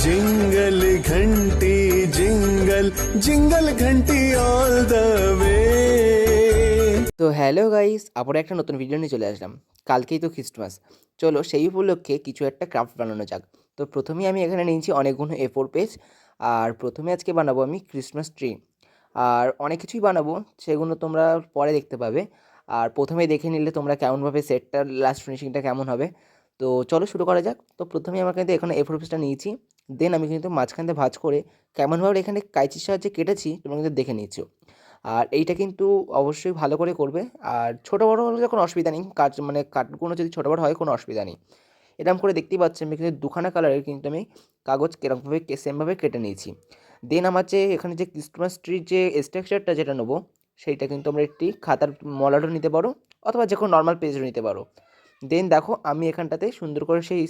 Jingle घंटी jingle jingle घंटी all the way. তো হ্যালো গাইস, আবার একটা নতুন ভিডিও নিয়ে চলে আসলাম। কালকেই তো খ্রিস্টমাস, চলো সেই উপলক্ষে কিছু একটা ক্রাফট বানানো যাক। তো প্রথমেই আমি এখানে নিয়েছি অনেকগুলো A4 পেজ। আর প্রথমে আজকে বানাবো আমি ক্রিসমাস ট্রি। আর অনেক কিছুই বানাবো, সেগুলো তোমরা পরে দেখতে পাবে। আর প্রথমেই দেখে নিলে তোমরা কেমনভাবে সেটটার লাস্ট ফিনিশিংটা কেমন হবে। তো চলো শুরু করা যাক। তো প্রথমেই আমার কিন্তু এখানে A4 পেজটা নিয়েছি। দেন আমি কিন্তু মাঝখান দিয়ে ভাঁজ করে কেমনভাবে এখানে কাঁচির সাহায্যে কেটেছি তোমরা কিন্তু দেখে নিচ্ছো। আর এইটা কিন্তু অবশ্যই ভালো করে করবে। আর ছোটো বড়ো হলে কোনো অসুবিধা নেই, কাঠগুলো যদি ছোটো বড়ো হয় কোনো অসুবিধা নেই। এরকম করে দেখতেই পাচ্ছেন আমি কিন্তু দুখানা কালারের কিন্তু আমি কাগজ এরকমভাবে সেমভাবে কেটে নিয়েছি। দেন আমার যে এখানে যে ক্রিসমাস ট্রির যে স্ট্রাকচারটা যেটা নেবো, সেইটা কিন্তু আমরা একটি খাতার মলাটও নিতে পারো, অথবা যে কোনো নর্মাল পেজও নিতে পারো। দেন দেখো আমি এখানটাতে সুন্দর করে সেই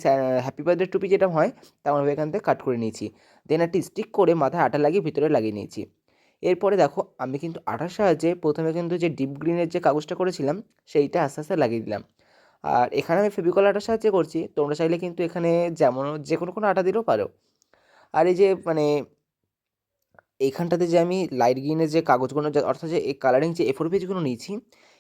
হ্যাপি বার্থডে টুপি যেটা হয় তেমনভাবে এখান থেকে কাট করে নিয়েছি। দেন একটি স্টিক করে মাথায় আঠা লাগিয়ে ভিতরে লাগিয়ে নিয়েছি। এরপরে দেখো আমি কিন্তু আঠার সাহায্যে প্রথমে কিন্তু যে ডিপ গ্রিনের যে কাগজটা করেছিলাম সেইটা আস্তে আস্তে লাগিয়ে দিলাম। আর এখানে আমি ফেভিকল আঠার সাহায্যে করছি, তোমরা চাইলে কিন্তু এখানে যেমন যে কোনো আঠা দিলেও পারো। আর এই যে এইখানটাতে যে আমি লাইট গ্রিনের যে কাগজগুলো অর্থাৎ যে এই কালারিং যে A4 পেজগুলো নিয়েছি,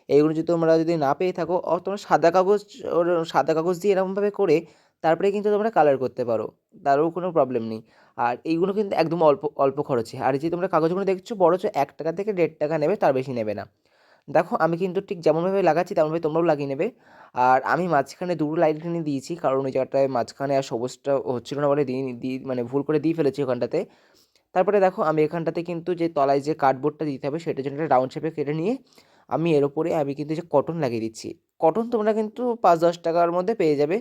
এইগুলো যদি তোমরা না পেয়ে থাকো তোমরা সাদা কাগজ দিয়ে এরকমভাবে করে তারপরে কিন্তু তোমরা কালার করতে পারো, তারও কোনো প্রবলেম নেই। আর এইগুলো কিন্তু একদম অল্প অল্প খরচে। আর এই যে তোমরা কাগজগুলো দেখছো বড় 1 টাকা থেকে 1.5 টাকা নেবে, তার বেশি নেবে না। দেখো আমি কিন্তু ঠিক যেমনভাবে লাগাচ্ছি তেমনভাবে তোমরাও লাগিয়ে নেবে। আর আমি মাঝখানে দুটো লাইট টেনে দিয়েছি, কারণ ওই জায়গাটায় মাঝখানে আর সবুজটা হচ্ছিল না বলে ভুল করে দিয়ে ফেলেছি ওখানটাতে। তারপরে দেখো আমি এখানটাতে কিন্তু যে তলায় যে কার্ডবোর্ডটা দিতে হবে সেটার জন্য একটা রাউন্ড শেপে কেটে নিয়ে আমি এর ওপরে আমি কিন্তু যে কটন লাগিয়ে দিচ্ছি। কটন তোমরা কিন্তু 5-10 টাকার মধ্যে পেয়ে যাবে।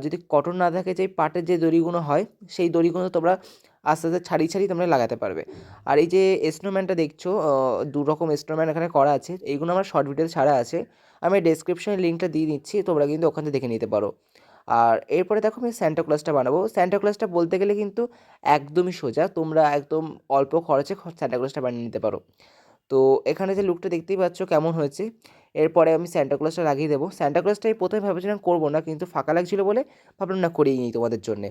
যদি কটন না থাকে, যে পাটের যে দড়িগুলো হয় সেই দড়িগুলো তোমরা আস্তে আস্তে ছাড়িয়ে ছাড়িয়ে তোমরা লাগাতে পারবে। আর এই যে স্নোম্যানটা দেখছো, দু রকম স্নোম্যান এখানে করা আছে, এইগুলো আমার শর্ট ভিডিও ছাড়া আছে। আমি ডেসক্রিপশনে লিঙ্কটা দিয়ে দিচ্ছি, তোমরা কিন্তু ওখান থেকে দেখে নিতে পারো। আর এরপরে দেখো আমি স্যান্টা ক্লজটা বানাবো। স্যান্টা ক্লজটা বলতে গেলে কিন্তু একদমই সোজা, তোমরা একদম অল্প খরচে স্যান্টা ক্লজটা বানিয়ে নিতে পারো। তো এখানে যে লুকটা দেখতেই পাচ্ছ কেমন হয়েছে। এরপরে আমি স্যান্টা ক্লজটা লাগিয়ে দেবো। স্যান্টা ক্লজটাই প্রথমে ভেবেছিলাম করবো না, কিন্তু ফাঁকা লাগছিলো বলে ভাবলাম না করিয়ে নিই তোমাদের জন্যে।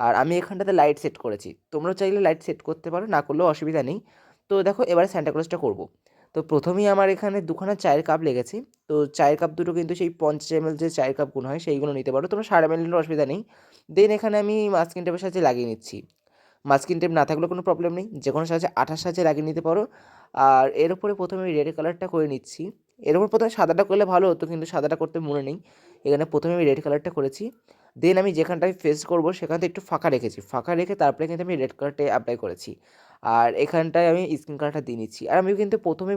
আর আমি এখানটাতে লাইট সেট করেছি, তোমরা চাইলে লাইট সেট করতে পারো, না করলেও অসুবিধা নেই। তো দেখো এবারে স্যান্টা ক্লজটা করবো। তো প্রথমেই আমার এখানে দুখানা চায়ের কাপ লেগেছে। তো চায়ের কাপ দুটো কিন্তু সেই 50 ml যে চায়ের কাপগুলো হয় সেইগুলো নিতে পারো, তোমরা 1.5 ml নিলেও অসুবিধা নেই। দেন এখানে আমি মাস্কিং টেপের সাহায্যে লাগিয়ে নিচ্ছি। মাস্কিং টেপ না থাকলেও কোনো প্রবলেম নেই, যে কোনো সাহায্যে আঠার সাহায্যে লাগিয়ে নিতে পারো। আর এর উপরে প্রথমে আমি রেড কালারটা করে নিচ্ছি। এর উপর প্রথমে সাদাটা করলে ভালো হতো, কিন্তু সাদাটা করতে মনে নেই। এখানে প্রথমে আমি রেড কালারটা করেছি। দেন আমি যেখানটায় ফেস করবো সেখানটা একটু ফাঁকা রেখেছি, ফাঁকা রেখে তারপরে কিন্তু আমি রেড কালারটাই অ্যাপ্লাই করেছি। আর এখানটায় আমি স্কিন কালারটা দিয়ে নিচ্ছি। আর আমি কিন্তু প্রথমে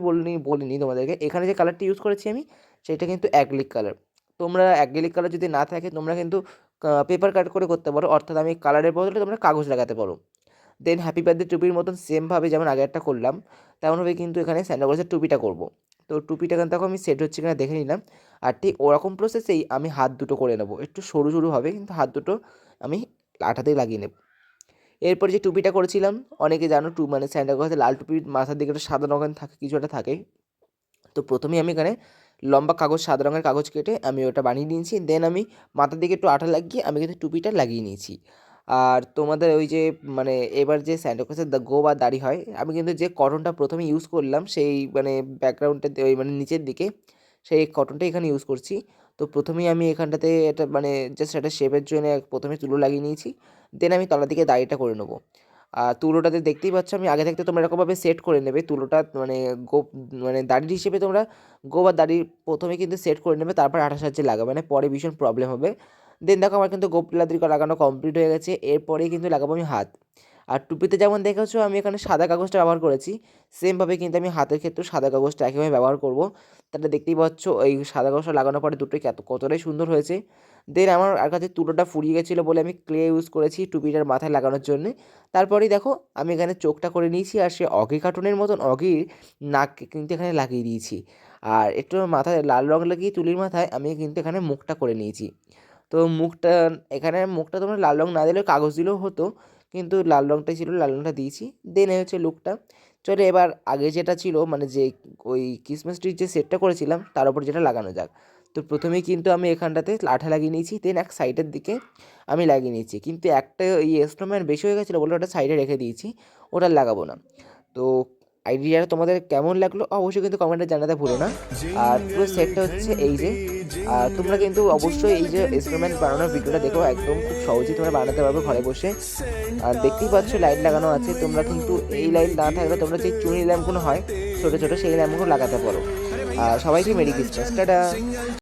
বলিনি তোমাদেরকে, এখানে যে কালারটি ইউজ করেছি আমি সেটা কিন্তু অ্যাক্রিলিক কালার। তোমরা অ্যাক্রিলিক কালার যদি না থাকে তোমরা কিন্তু পেপার কাট করে করতে পারো, অর্থাৎ আমি কালারের বদলে তোমরা কাগজ লাগাতে পারো। দেন হ্যাপি বার্থডে টুপির মতন সেমভাবে যেমন আগে একটা করলাম তেমনভাবে কিন্তু এখানে স্যান্টা ক্লজের টুপিটা করব। তো টুপিটা কিন্তু তখন আমি সেট হচ্ছে কিনা দেখে নিলাম। আর ঠিক ওরকম প্রসেসেই আমি হাত দুটো করে নেবো, একটু সরু সরু হবে কিন্তু হাত দুটো আমি আঠাতেই লাগিয়ে নেব। এরপর যে টুপিটা করেছিলাম, অনেকে জানো স্যান্টা ক্লজের লাল টুপির মাথার দিকে একটা সাদা রঙের থাকে, কিছু একটা থাকে। তো প্রথমেই আমি এখানে লম্বা কাগজ, সাদা রঙের কাগজ কেটে আমি ওটা বানিয়ে নিয়েছি। দেন আমি মাথার দিকে একটু আঠা লাগিয়ে আমি কিন্তু টুপিটা লাগিয়ে নিয়েছি। আর তোমাদের ওই যে এবার যে স্যান্টা ক্লজের গো বা দাড়ি হয়, আমি কিন্তু যে কটনটা প্রথমে ইউজ করলাম সেই ব্যাকগ্রাউন্ডটাতে ওই নিচের দিকে সেই কটনটা এখানে ইউজ করছি। তো প্রথমেই আমি এখানটাতে এটা জাস্ট একটা শেপের জন্য প্রথমে তুলো লাগিয়ে নিয়েছি। দেন আমি তলার দিকে দাড়িটা করে নেবো। আর তুলোটাতে দেখতেই পাচ্ছ আমি আগে থাকতে তোমরা এরকমভাবে সেট করে নেবে তুলোটা, গো দাড়ির হিসেবে তোমরা গো বা দাড়ি প্রথমে কিন্তু সেট করে নেবে, তারপর আঠার সাহায্যে লাগাবে, পরে ভীষণ প্রবলেম হবে। দেন দেখো আমার কিন্তু গোপলাদ্রি লাগানো কমপ্লিট হয়ে গেছে। এরপরেই কিন্তু লাগাবো আমি হাত। আর টুপিতে যেমন দেখেছো আমি এখানে সাদা কাগজটা ব্যবহার করেছি, সেমভাবে কিন্তু আমি হাতের ক্ষেত্রেও সাদা কাগজটা একইভাবে ব্যবহার করব। তাহলে দেখতেই পাচ্ছ এই সাদা কাগজটা লাগানোর পরে দুটোই কতটাই সুন্দর হয়েছে। দেন আমার আর কাছে তুলোটা ফুরিয়ে গেছিলো বলে আমি ক্লে ইউজ করেছি টুপিটার মাথায় লাগানোর জন্য। তারপরেই দেখো আমি এখানে চোখটা করে নিয়েছি, আর সে অগি কার্টুনের মতন অগির নাক কিন্তু এখানে লাগিয়ে দিয়েছি। আর একটু মাথায় লাল রং লাগিয়ে তুলির মাথায় আমি কিন্তু এখানে মুখটা করে নিয়েছি। তো মুখটা তোমরা লাল রং না দিলেও কাগজ দিলেও হতো, কিন্তু লাল রংটাই ছিল, লাল রংটা দিয়েছি। দেন এই হচ্ছে লুকটা। চলো এবার আগে যেটা ছিল যে ওই ক্রিসমাস ট্রির যে সেটটা করেছিলাম তার উপর যেটা লাগানো যাক। তো প্রথমেই কিন্তু আমি এখানটাতে আঠা লাগিয়ে নিয়েছি, দেন এক সাইডের দিকে আমি লাগিয়ে নিয়েছি, কিন্তু একটা এই স্নোম্যান বেশি হয়ে গেছিলো বলে ওটা সাইডে রেখে দিয়েছি, ওটা লাগাবো না। তো আইডিয়াটা তোমাদের কেমন লাগলো অবশ্যই কিন্তু কমেন্টে জানাতে ভুলো না। আর পুরো সেটটা হচ্ছে এই যে, আর তোমরা কিন্তু অবশ্যই এই যে স্নোম্যান বানানোর ভিডিওটা দেখো, একদম খুব সহজেই তোমরা বানাতে পারবে ঘরে বসে। আর দেখতেই পাচ্ছ লাইট লাগানো আছে, তোমরা কিন্তু এই লাইট না থাকলে তোমরা যে চুনি ল্যাম্পগুলো হয় ছোটো ছোটো সেই ল্যাম্পগুলো লাগাতে পারো। আর সবাইকে মেরি ক্রিসমাস, টাটা।